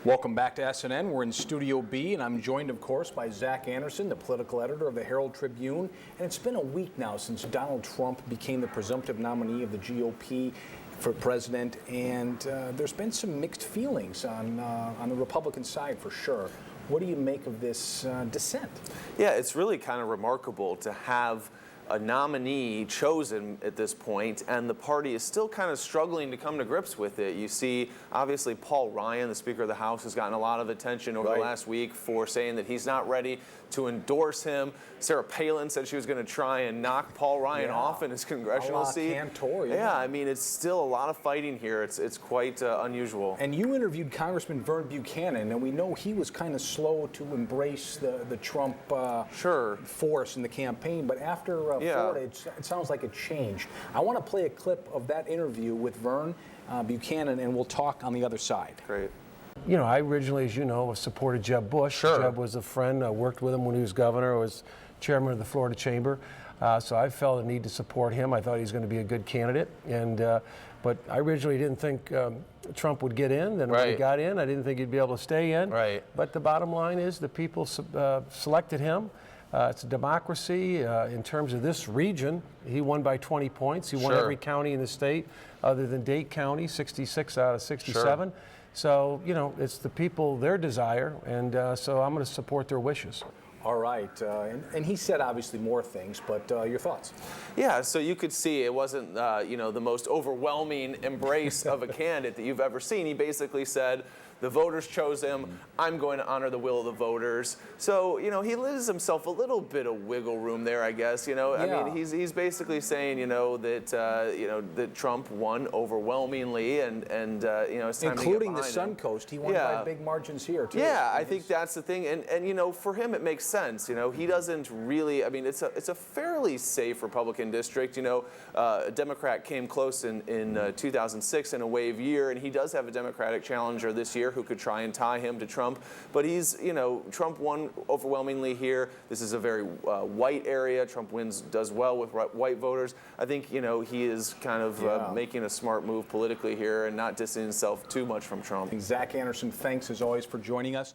Welcome back to SNN. We're in Studio B, and I'm joined, of course, by Zach Anderson, the political editor of the Herald Tribune. And it's been a week now since Donald Trump became the presumptive nominee of the GOP for president, and there's been some mixed feelings on the Republican side, for sure. What do you make of this dissent? Yeah, it's really kind of remarkable to have a nominee chosen at this point, and the party is still kind of struggling to come to grips with it. You see, obviously, Paul Ryan, the Speaker of the House, has gotten a lot of attention over the last week for saying that he's not ready to endorse him. Sarah Palin said she was going to try and knock Paul Ryan off in his congressional seat. Cantor, I mean, it's still a lot of fighting here. It's quite unusual. And you interviewed Congressman Vern Buchanan, and we know he was kind of slow to embrace the Trump force in the campaign, but after Florida, it sounds like it changed. I want to play a clip of that interview with Vern Buchanan, and we'll talk on the other side. Great. You know, I originally, as you know, supported Jeb Bush. Jeb was a friend. I worked with him when he was governor. I was chairman of the Florida Chamber. So I felt a need to support him. I thought he was going to be a good candidate. But I originally didn't think Trump would get in. Then when he got in, I didn't think he'd be able to stay in. But the bottom line is the people selected him. It's a democracy. In terms of this region, he won by 20 points. He won every county in the state other than Dade County, 66 out of 67. So, you know, it's the people, their desire, and so I'm going to support their wishes. All right, and he said obviously more things, but your thoughts? Yeah, so you could see it wasn't, you know, the most overwhelming embrace of a candidate that you've ever seen. He basically said, the voters chose him. I'm going to honor the will of the voters. So, you know, he leaves himself a little bit of wiggle room there, I guess. You know, I mean, he's basically saying, you know, that Trump won overwhelmingly, and you know, it's time including to the get behind Suncoast, he won by big margins here too. Yeah, I think that's the thing, and you know, for him it makes sense. You know, he doesn't really. I mean, it's a fairly safe Republican district. You know, a Democrat came close in 2006 in a wave year, and he does have a Democratic challenger this year who could try and tie him to Trump. But he's, you know, Trump won overwhelmingly here. This is a very white area. Trump does well with white voters. I think, you know, he is kind of making a smart move politically here and not distancing himself too much from Trump. Zach Anderson, thanks as always for joining us.